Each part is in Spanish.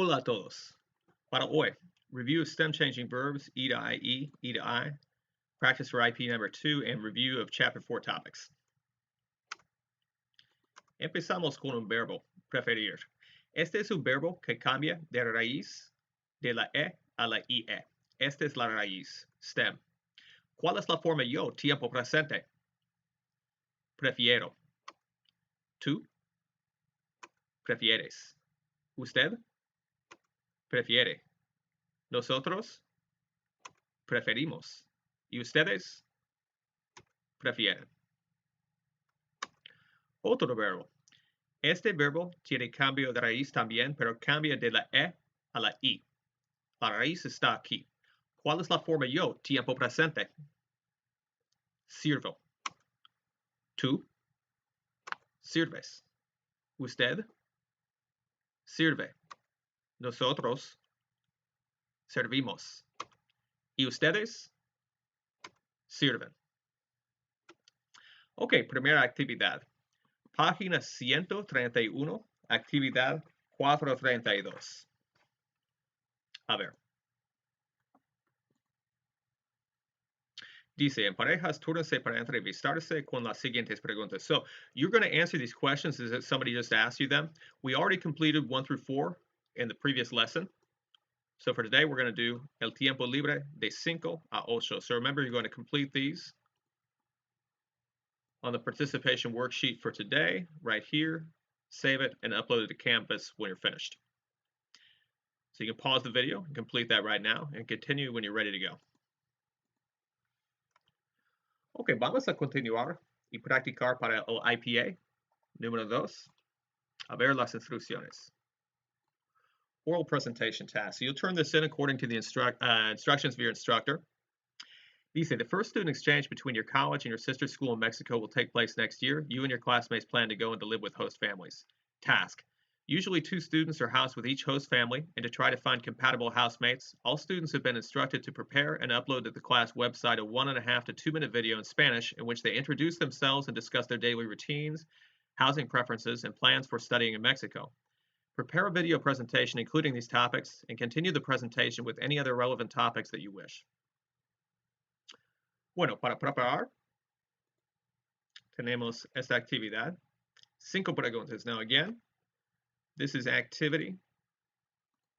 Hola a todos. Para hoy, review of stem changing verbs E to I, E to I, practice for IP number 2, and review of chapter 4 topics. Empezamos con un verbo, preferir. Este es un verbo que cambia de raíz de la E a la IE. Esta es la raíz, stem. ¿Cuál es la forma yo, tiempo presente? Prefiero. ¿Tú? ¿Prefieres? ¿Usted? Prefiere. ¿Nosotros? Preferimos. ¿Y ustedes? Prefieren. Otro verbo. Este verbo tiene cambio de raíz también, pero cambia de la E a la I. La raíz está aquí. ¿Cuál es la forma yo, tiempo presente? Sirvo. ¿Tú? Sirves. ¿Usted? Sirve. Nosotros servimos. ¿Y ustedes? Sirven. Ok, primera actividad. Página 131, actividad 432. A ver. Dice, en parejas, túrnense para entrevistarse con las siguientes preguntas. So, you're going to answer these questions as if somebody just asked you them. We already completed 1 through 4 in the previous lesson. So for today, we're going to do el tiempo libre de 5 a 8. So remember, you're going to complete these on the participation worksheet for today, right here, save it, and upload it to Canvas when you're finished. So you can pause the video and complete that right now, and continue when you're ready to go. Ok, vamos a continuar y practicar para el IPA. Número 2. A ver las instrucciones. Oral presentation task. So you'll turn this in according to the instructions of your instructor. Dice, the first student exchange between your college and your sister school in Mexico will take place next year. You and your classmates plan to go and to live with host families. Task. Usually 2 students are housed with each host family, and to try to find compatible housemates, all students have been instructed to prepare and upload to the class website a 1.5 to 2 minute video in Spanish in which they introduce themselves and discuss their daily routines, housing preferences, and plans for studying in Mexico. Prepare a video presentation including these topics, and continue the presentation with any other relevant topics that you wish. Bueno, para preparar, tenemos esta actividad. 5 preguntas. Now again, this is activity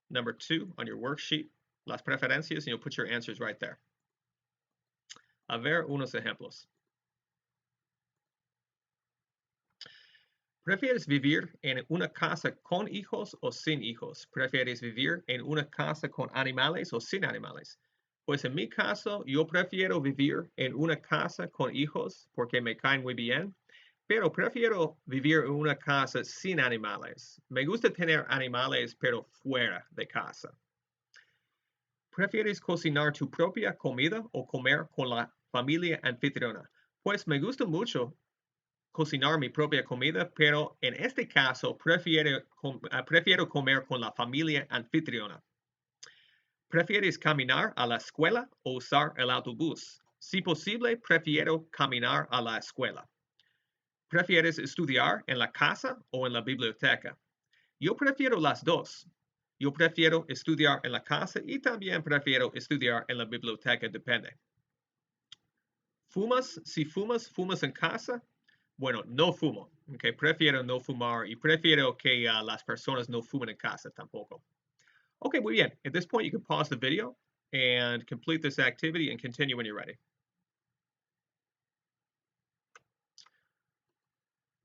number 2 on your worksheet. Las preferencias, and you'll put your answers right there. A ver unos ejemplos. ¿Prefieres vivir en una casa con hijos o sin hijos? ¿Prefieres vivir en una casa con animales o sin animales? Pues en mi caso, yo prefiero vivir en una casa con hijos porque me caen muy bien, pero prefiero vivir en una casa sin animales. Me gusta tener animales, pero fuera de casa. ¿Prefieres cocinar tu propia comida o comer con la familia anfitriona? Pues me gusta mucho cocinar mi propia comida, pero en este caso prefiero comer con la familia anfitriona. ¿Prefieres caminar a la escuela o usar el autobús? Si posible, prefiero caminar a la escuela. ¿Prefieres estudiar en la casa o en la biblioteca? Yo prefiero las dos. Yo prefiero estudiar en la casa y también prefiero estudiar en la biblioteca, depende. ¿Fumas? Si fumas en casa. Bueno, no fumo. Okay, prefiero no fumar y prefiero que las personas no fumen en casa tampoco. Okay, muy bien. At this point, you can pause the video and complete this activity and continue when you're ready.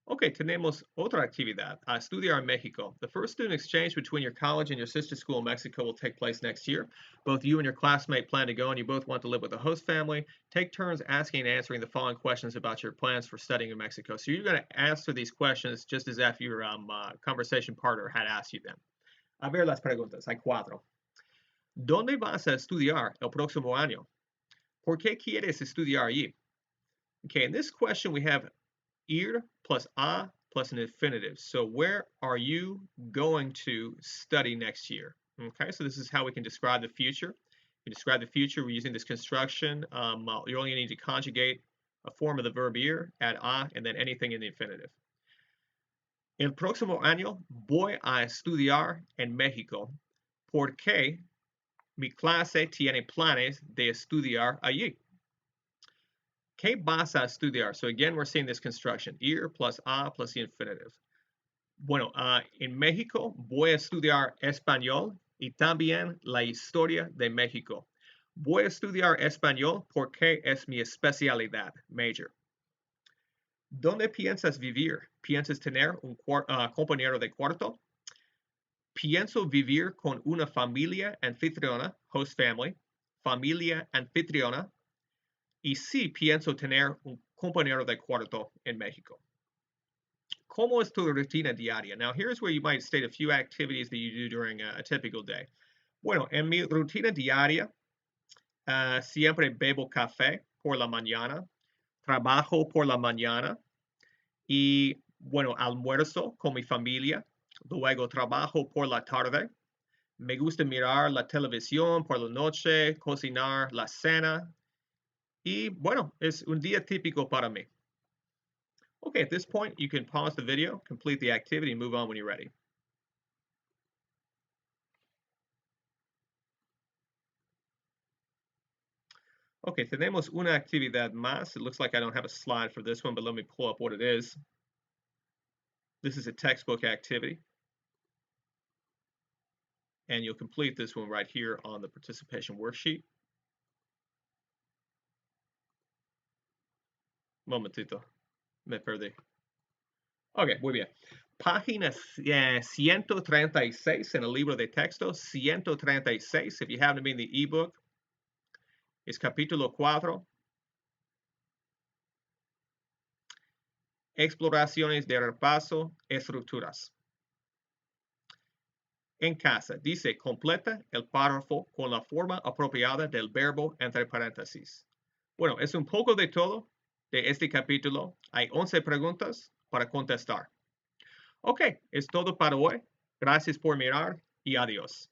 Okay, tenemos otra actividad. Estudiar en Mexico. The first student exchange between your college and your sister school in Mexico will take place next year. Both you and your classmate plan to go, and you both want to live with a host family. Take turns asking and answering the following questions about your plans for studying in Mexico. So you're going to answer these questions just as if your conversation partner had asked you them. A ver las preguntas. Hay 4. ¿Dónde vas a estudiar el próximo año? ¿Por qué quieres estudiar allí? Okay, in this question we have ir plus a plus an infinitive. So where are you going to study next year? Okay, so this is how we can describe the future. We describe the future, we're using this construction. You only need to conjugate a form of the verb ir, add a, and then anything in the infinitive. El próximo año voy a estudiar en México porque mi clase tiene planes de estudiar allí. ¿Qué vas a estudiar? So again, we're seeing this construction. Ir plus a plus the infinitive. Bueno, en México voy a estudiar español y también la historia de México. Voy a estudiar español porque es mi especialidad, major. ¿Dónde piensas vivir? ¿Piensas tener un compañero de cuarto? Pienso vivir con una familia anfitriona, host family, familia anfitriona, y sí pienso tener un compañero de cuarto en México. ¿Cómo es tu rutina diaria? Now, here's where you might state a few activities that you do during a typical day. Bueno, en mi rutina diaria, siempre bebo café por la mañana, trabajo por la mañana y, bueno, almuerzo con mi familia, luego trabajo por la tarde. Me gusta mirar la televisión por la noche, cocinar la cena y, bueno, es un día típico para mí. Okay, at this point, you can pause the video, complete the activity, and move on when you're ready. Okay, tenemos una actividad más. It looks like I don't have a slide for this one, but let me pull up what it is. This is a textbook activity. And you'll complete this one right here on the participation worksheet. Momentito, me perdí. Ok, muy bien. Página 136 en el libro de texto, 136, if you happen to be in the ebook, es capítulo 4. Exploraciones de repaso, estructuras. En casa, dice, completa el párrafo con la forma apropiada del verbo entre paréntesis. Bueno, es un poco de todo de este capítulo. Hay 11 preguntas para contestar. Ok, es todo para hoy. Gracias por mirar y adiós.